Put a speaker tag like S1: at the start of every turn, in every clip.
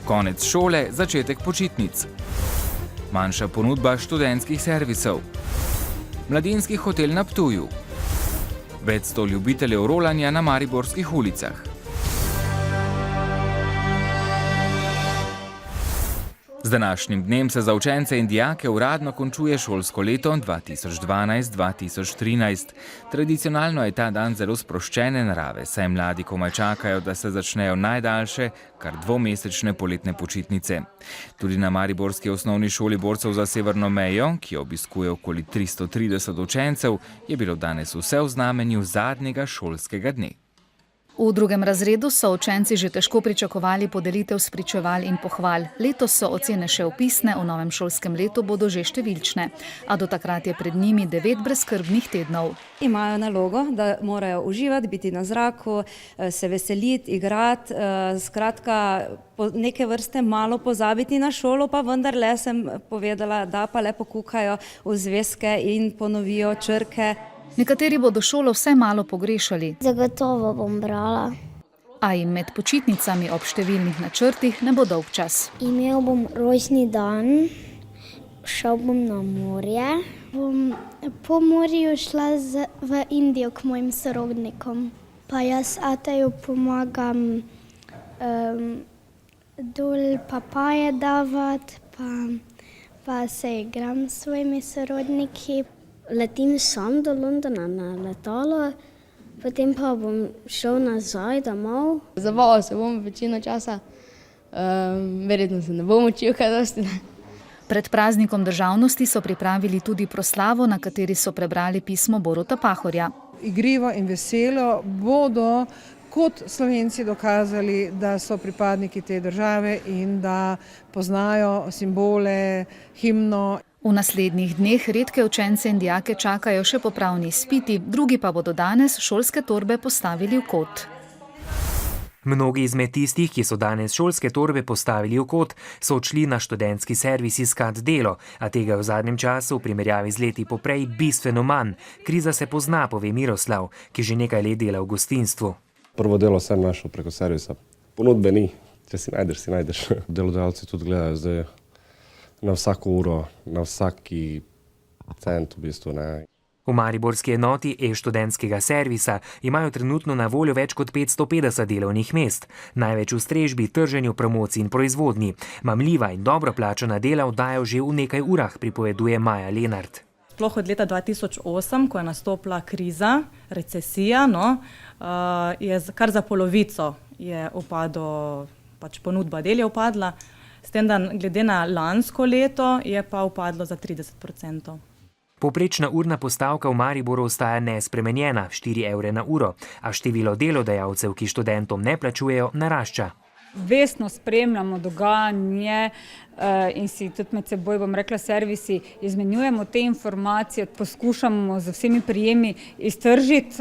S1: Konec šole, začetek počitnic. Manjša ponudba študentskih servisov. Mladinski hotel na Ptuju. Več 100 ljubiteljev rolanja na mariborskih ulicah. Z današnjim dnem se za učence in dijake uradno končuje šolsko leto 2012-2013. Tradicionalno je ta dan zelo sproščene narave, saj mladi komaj čakajo, da se začnejo najdaljše, kar dvomesečne poletne počitnice. Tudi na mariborski osnovni šoli borcev za severno mejo, ki jo obiskuje okoli 330 učencev, je bilo danes vse v znamenju zadnjega šolskega dne.
S2: V drugem razredu so učenci že težko pričakovali podelitev spričeval in pohval. Letos so ocene še opisne, v novem šolskem letu bodo že številčne. A do takrat je pred njimi 9 brezskrbnih tednov.
S3: Imajo nalogo, da morajo uživati, biti na zraku, se veseliti, igrati, skratka neke vrste malo pozabiti na šolo, pa vendarle sem povedala, da pa le pokukajo v zvezke in ponovijo črke.
S2: Nekateri bodo šolo vse malo pogrešali.
S4: Zagotovo bom brala.
S2: A jim med počitnicami ob številnih načrtih ne bo dolg čas.
S4: Imel bom rojstni dan, šel bom na morje. Po morju šla v Indijo k mojim sorodnikom. Pa jaz Ateju pomagam dol papaje davati, pa se igram s svojimi sorodniki. Letim sam do Londona na letalo, potem pa bom šel nazaj domov.
S5: Zabaval se bom večino časa, verjetno se ne bom učil kaj dosti.
S2: Pred praznikom državnosti so pripravili tudi proslavo, na kateri so prebrali pismo Boruta Pahorja.
S6: Igrivo in veselo bodo kot Slovenci dokazali, da so pripadniki te države in da poznajo simbole, himno.
S2: V naslednjih dneh redke učence in dijake čakajo še popravni izpiti, drugi pa bodo danes šolske torbe postavili v kot.
S7: Mnogi izmed tistih, ki so danes šolske torbe postavili v kot, so odšli na študentski servis iskat delo, a tega v zadnjem času v primerjavi z leti poprej bistveno manj. Kriza se pozna, pove Miroslav, ki že nekaj let dela v gostinstvu.
S8: Prvo delo sem našel preko servisa. Ponudbe ni. Če si najdeš. Delodajalci tudi gledajo zdaj na vsako uro, na vsaki cent v bistvu. Ne.
S7: V mariborski enoti e-študentskega servisa imajo trenutno na voljo več kot 550 delovnih mest. Največ v strežbi, trženju, promociji in proizvodnji. Mamljiva in dobro plačana dela oddajo že v nekaj urah, pripoveduje Maja Lenart.
S9: Sploh od leta 2008, ko je nastopila kriza, recesija, je kar za polovico je upadlo, ponudba del je upadla. S tem, da glede na lansko leto je pa upadlo za 30%.
S7: Povprečna urna postavka v Mariboru ostaja nespremenjena, 4 evre na uro, a število delodajalcev, ki študentom ne plačujejo, narašča.
S10: Vestno spremljamo dogajanje in si tudi med seboj, bom rekla, servisi izmenjujemo te informacije, poskušamo z vsemi prijemi iztržiti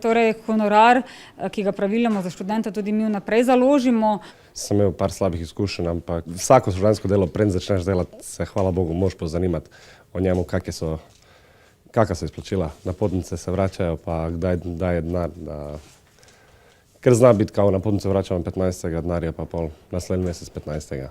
S10: torej honorar, ki ga praviloma za študenta tudi mi vnaprej založimo.
S8: Sem imel par slabih izkušenj, ampak vsako študentsko delo, preden začneš delati, se hvala Bogu moraš pozanimati o njemu, kakšna so izplačila. Napotnice se vračajo, pa kdaj je denar. Ker zna biti, kao napotnice vračamo 15. denarja, pa pol naslednji mesec 15.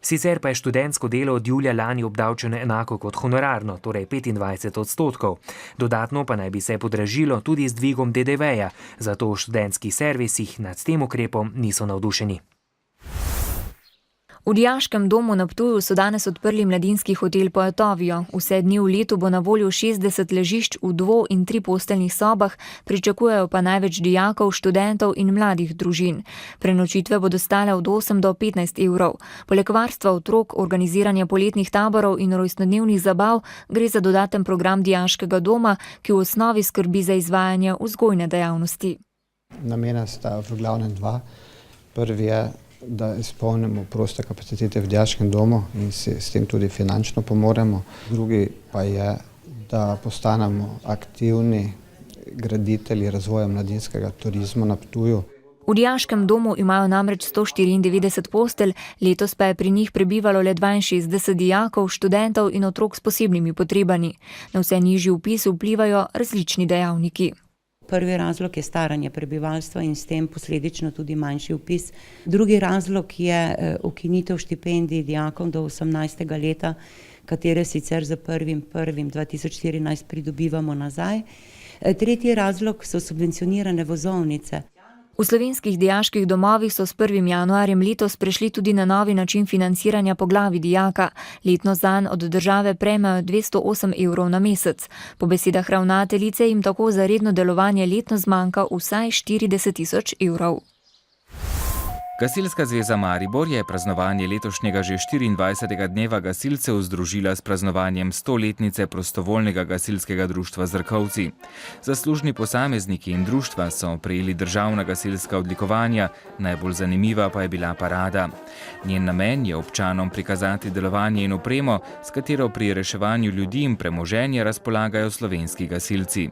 S7: Sicer pa je študentsko delo od julija lani obdavčeno enako kot honorarno, torej 25%. Dodatno pa naj bi se podražilo tudi z dvigom DDV-ja, zato v študentskih servisih nad tem ukrepom niso navdušeni.
S11: V dijaškem domu na Ptuju so danes odprli mladinski hotel Poetovio. Vse dni v letu bo na voljo 60 ležišč v 2- in 3-posteljnih sobah, pričakujejo pa največ dijakov, študentov in mladih družin. Prenočitve bodo stale od 8 do 15 evrov. Poleg varstva otrok, organiziranja poletnih taborov in rojstnodnevnih zabav gre za dodaten program dijaškega doma, ki v osnovi skrbi za izvajanje vzgojne dejavnosti.
S12: Namena sta v glavnem dva. Prvi je, da izpolnimo proste kapacitete v dijaškem domu in si s tem tudi finančno pomoremo. Drugi pa je, da postanemo aktivni graditelji razvoja mladinskega turizma na Ptuju.
S11: V dijaškem domu imajo namreč 194 postelj, letos pa je pri njih prebivalo le 62 dijakov, študentov in otrok s posebnimi potrebami. Na vse nižji vpis vplivajo različni dejavniki.
S13: Prvi razlog je staranje prebivalstva in s tem posledično tudi manjši vpis. Drugi razlog je ukinitev štipendij dijakom do 18. leta, katere sicer za 1.1.2014 pridobivamo nazaj. Tretji razlog so subvencionirane vozovnice.
S11: V slovenskih dijaških domovih so s 1. januarjem letos prešli tudi na novi način financiranja po glavi dijaka. Letno zanj od države prejmejo 208 evrov na mesec. Po besedah ravnateljice jim tako za redno delovanje letno zmanjka vsaj 40 000 evrov.
S1: Gasilska zveza Maribor je praznovanje letošnjega že 24. dneva gasilcev združila s praznovanjem 100-letnice prostovoljnega gasilskega društva Zrkovci. Zaslužni posamezniki in društva so prejeli državna gasilska odlikovanja, najbolj zanimiva pa je bila parada. Njen namen je občanom prikazati delovanje in opremo, s katero pri reševanju ljudi in premoženja razpolagajo slovenski gasilci.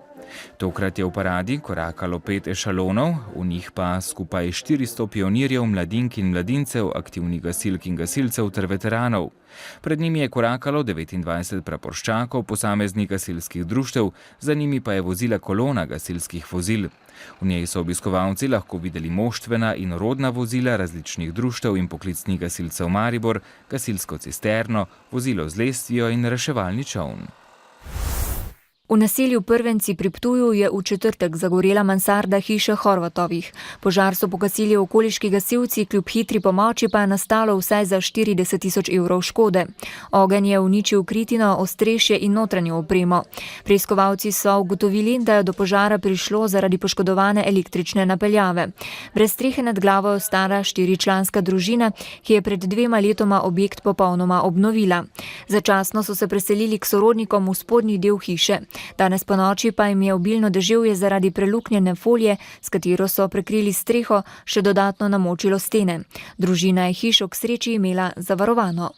S1: Tokrat je v paradi korakalo 5 ešalonov, v njih pa skupaj 400 pionirjev, mladink in mladincev, aktivnih gasilk in gasilcev ter veteranov. Pred njimi je korakalo 29 praporščakov posameznih gasilskih društev, za njimi pa je vozila kolona gasilskih vozil. V njej so obiskovalci lahko videli moštvena in rodna vozila različnih društev in poklicnih gasilcev Maribor, gasilsko cisterno, vozilo z lestvijo in reševalni čoln.
S11: V naselju Prvenci pri Ptuju je v četrtek zagorela mansarda hiše Horvatovih. Požar so pogasili okoliški gasilci, kljub hitri pomoči pa je nastalo vsaj za 40 000 evrov škode. Ogenj je uničil kritino, ostrešje in notranjo opremo. Preiskovalci so ugotovili, da je do požara prišlo zaradi poškodovane električne napeljave. Brez strehe nad glavo je ostala 4-članska družina, ki je pred 2 letoma objekt popolnoma obnovila. Začasno so se preselili k sorodnikom v spodnji del hiše. Danes po noči pa jim je obilno deževje zaradi preluknjene folije, s katero so prekrili streho, še dodatno namočilo stene. Družina je hišo k sreči imela zavarovano.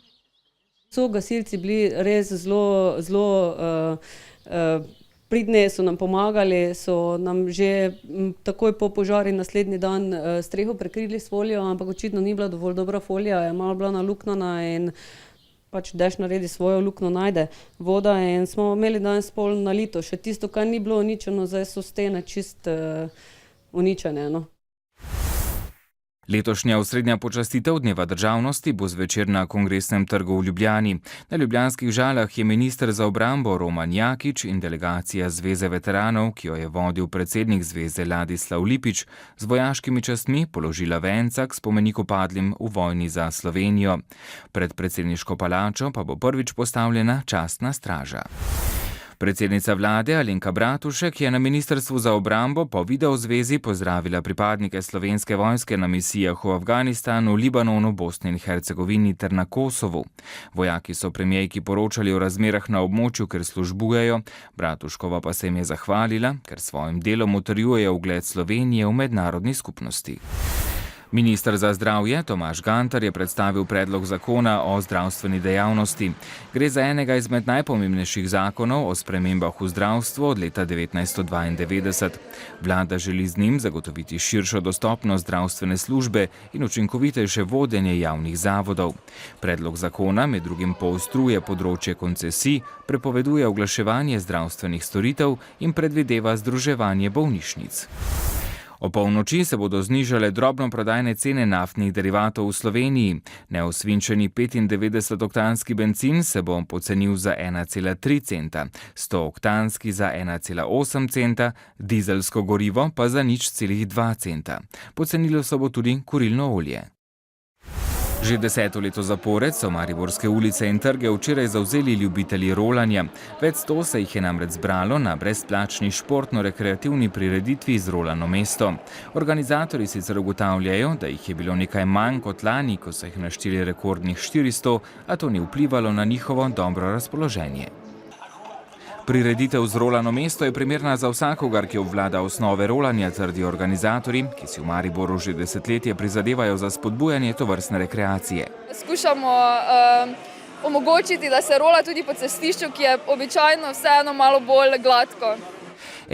S14: So gasilci bili res zelo pridni, so nam pomagali, so nam že takoj po požari naslednji dan streho prekrili s folijo, ampak očitno ni bila dovolj dobra folija, je malo bila naluknjena in pač dež naredi svojo luknjo, najde voda in smo imeli danes pol nalito. Še tisto, kar ni bilo uničeno, zdaj so stene čist uničene. No.
S1: Letošnja osrednja počastitev Dneva državnosti bo zvečer na Kongresnem trgu v Ljubljani. Na ljubljanskih Žalah je minister za obrambo Roman Jakič in delegacija Zveze veteranov, ki jo je vodil predsednik zveze Ladislav Lipič, z vojaškimi častmi položila venca k spomeniku padlim v vojni za Slovenijo. Pred predsedniško palačo pa bo prvič postavljena častna straža. Predsednica vlade Alenka Bratušek je na ministrstvu za obrambo po videozvezi pozdravila pripadnike slovenske vojske na misijah v Afganistanu, Libanonu, Bosni in Hercegovini ter na Kosovu. Vojaki so premijejki poročali o razmerah na območju, ker službujejo. Bratuškova pa se jim je zahvalila, ker svojim delom utrjujejo ugled Slovenije v mednarodni skupnosti. Minister za zdravje Tomaž Gantar je predstavil predlog zakona o zdravstveni dejavnosti. Gre za enega izmed najpomembnejših zakonov o spremembah v zdravstvu od leta 1992. Vlada želi z njim zagotoviti širšo dostopnost zdravstvene službe in učinkovitejše vodenje javnih zavodov. Predlog zakona med drugim poostruje področje koncesij, prepoveduje oglaševanje zdravstvenih storitev in predvideva združevanje bolnišnic. O polnoči se bodo znižale drobnoprodajne cene naftnih derivatov v Sloveniji. Neosvinčeni 95-oktanski bencin se bo pocenil za 1,3 centa, 100-oktanski za 1,8 centa, dizelsko gorivo pa za 0,2 centa. Pocenilo se bo tudi kurilno olje. Že 10. leto zapored so mariborske ulice in trge včeraj zavzeli ljubitelji rolanja. Več 100 se jih je namreč zbralo na brezplačni športno-rekreativni prireditvi z Rolano mesto. Organizatorji sicer ugotavljajo, da jih je bilo nekaj manj kot lani, ko so jih našteli rekordnih 400, a to ni vplivalo na njihovo dobro razpoloženje. Prireditev z Rolano mesto je primerna za vsakogar, ki obvlada osnove rolanja, trdijo organizatorji, ki si v Mariboru že desetletje prizadevajo za spodbujanje tovrstne rekreacije.
S15: Skušamo omogočiti, da se rola tudi po cestišču, ki je običajno vseeno malo bolj gladko.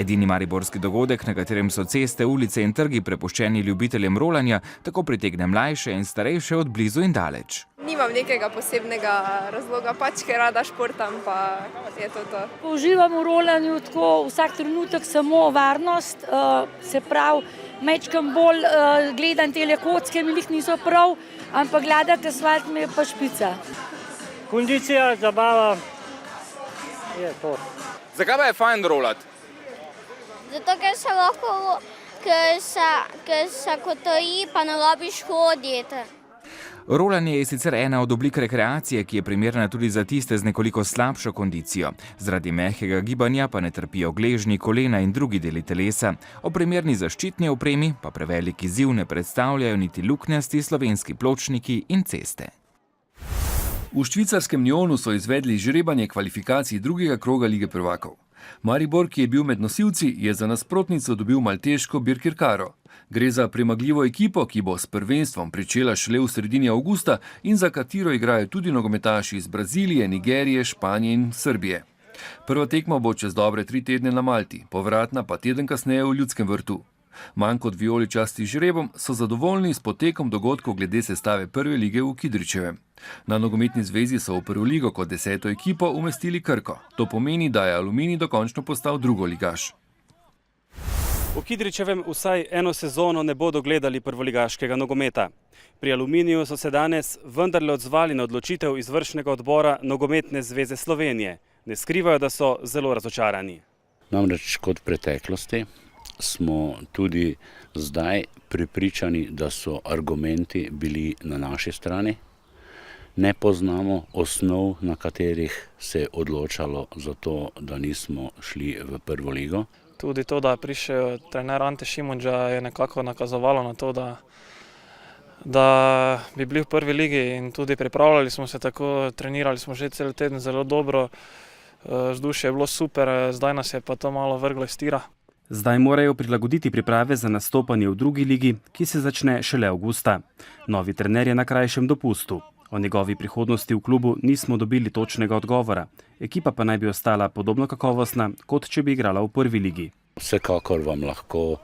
S1: Edini mariborski dogodek, na katerem so ceste, ulice in trgi prepuščeni ljubiteljem rolanja, tako pritegne mlajše in starejše od blizu in daleč.
S15: Nimam nekega posebnega razloga, pač ker rada športam, pa je to.
S16: Uživam v rolanju tako vsak trenutek samo varnost, se pravi, mečkam bolj gledam tele kocke, mi jih niso prav, ampak gledati asfalt mi je pa špica.
S17: Kondicija, zabava, je to.
S1: Zakaj pa je fajn rolati?
S4: Zato, ker se lahko, ker se kotoji, pa ne rabiš hoditi.
S1: Rolanje je sicer ena od oblik rekreacije, ki je primerna tudi za tiste z nekoliko slabšo kondicijo. Zaradi mehkega gibanja pa ne trpijo gležnji, kolena in drugi deli telesa. O primerni zaščitni opremi pa prevelik izziv ne predstavljajo niti luknjasti slovenski pločniki in ceste.
S18: V švicarskem Njonu so izvedli žrebanje kvalifikacij drugega kroga Lige prvakov. Maribor, ki je bil med nosilci, je za nasprotnico dobil malteško Birkirkaro. Gre za premagljivo ekipo, ki bo s prvenstvom pričela šele v sredini avgusta in za katero igrajo tudi nogometaši iz Brazilije, Nigerije, Španije in Srbije. Prva tekma bo čez dobre 3 tedne na Malti, povratna pa teden kasneje v Ljudskem vrtu. Manj kot vijoličasti žrebom so zadovoljni s potekom dogodkov glede sestave prve lige v Kidričevem. Na nogometni zvezi so v prvo ligo kot 10. ekipo umestili Krko. To pomeni, da je Aluminij dokončno postal drugoligaš.
S19: V Kidričevem vsaj eno sezono ne bodo gledali prvoligaškega nogometa. Pri Aluminiju so se danes vendarle odzvali na odločitev izvršnega odbora Nogometne zveze Slovenije. Ne skrivajo, da so zelo razočarani.
S20: Namreč kot v preteklosti smo tudi zdaj prepričani, da so argumenti bili na naši strani. Ne poznamo osnov, na katerih se je odločalo za to, da nismo šli v prvo ligo.
S21: Tudi to, da je prišel trener Ante Šimundža, je nekako nakazovalo na to, da bi bili v prvi ligi in tudi pripravljali smo se tako, trenirali smo že cel teden zelo dobro, vzdušje je bilo super, zdaj nas je pa to malo vrglo iz tira.
S22: Zdaj morajo prilagoditi priprave za nastopanje v drugi ligi, ki se začne šele avgusta. Novi trener je na krajšem dopustu. O njegovi prihodnosti v klubu nismo dobili točnega odgovora. Ekipa pa naj bi ostala podobno kakovostna, kot če bi igrala v prvi ligi.
S20: Vsekakor vam lahko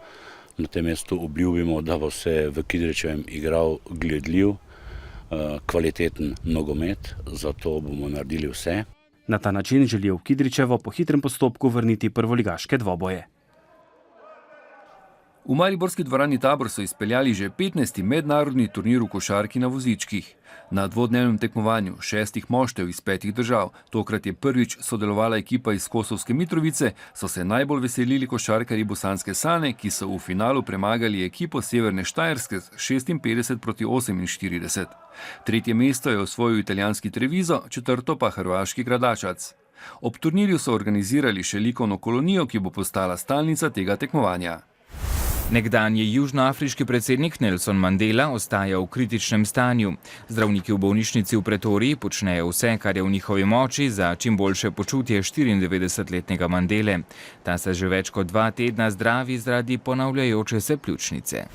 S20: na tem mestu obljubimo, da bo se v Kidričevem igral gledljiv, kvaliteten nogomet, zato bomo naredili vse.
S22: Na ta način želijo v Kidričevo po hitrem postopku vrniti prvoligaške dvoboje.
S18: V mariborski dvorani Tabor so izpeljali že 15. mednarodni turnir v košarki na vozičkih. Na dvodnevnem tekmovanju 6 moštev iz 5 držav, tokrat je prvič sodelovala ekipa iz Kosovske Mitrovice, so se najbolj veselili košarkarji bosanske Sane, ki so v finalu premagali ekipo Severne Štajerske 56-48. Tretje mesto je osvojil italijanski Treviso, četrto pa hrvaški Gradačac. Ob turnirju so organizirali še likovno kolonijo, ki bo postala stalnica tega tekmovanja.
S1: Nekdanji južnoafriški predsednik Nelson Mandela ostaja v kritičnem stanju. Zdravniki v bolnišnici v Pretoriji počnejo vse, kar je v njihovi moči za čim boljše počutje 94-letnega Mandele. Ta se že več kot 2 tedna zdravi zaradi ponavljajoče se pljučnice.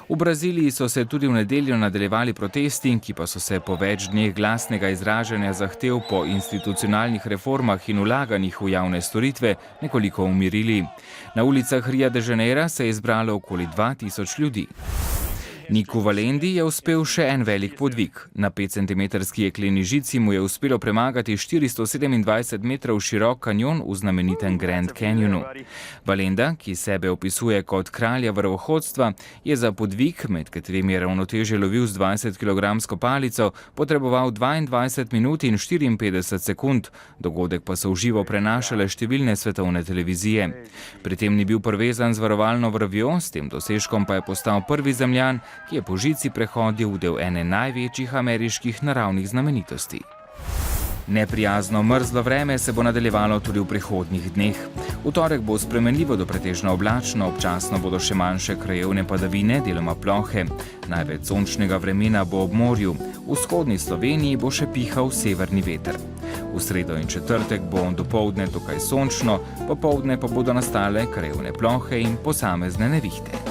S1: V Braziliji so se tudi v nedeljo nadaljevali protesti, ki pa so se po več dneh glasnega izražanja zahtev po institucionalnih reformah in vlaganjih v javne storitve nekoliko umirili. Na ulicah Ria de Janeira se je zbralo okoli 2000 ljudi. Niku Valendi je uspel še en velik podvig. Na 5-centimetrski jekleni žici mu je uspelo premagati 427 metrov širok kanjon v znamenitem Grand Canyonu. Valenda, ki sebe opisuje kot kralja vrvohodstva, je za podvig, med katerim je ravnotežje lovil z 20-kilogramsko palico, potreboval 22 minut in 54 sekund. Dogodek pa so v živo prenašale številne svetovne televizije. Pri tem ni bil povezan z varovalno vrvjo, s tem dosežkom pa je postal prvi Zemljan, ki je po žici prehodil v del ene največjih ameriških naravnih znamenitosti. Neprijazno mrzlo vreme se bo nadaljevalo tudi v prihodnjih dneh. V torek bo spremenljivo do pretežno oblačno, občasno bodo še manjše krajevne padavine, deloma plohe. Največ sončnega vremena bo ob morju. V vzhodni Sloveniji bo še pihal severni veter. V sredo in četrtek bo dopoldne dokaj sončno, popoldne pa bodo nastale krajevne plohe in posamezne nevihte.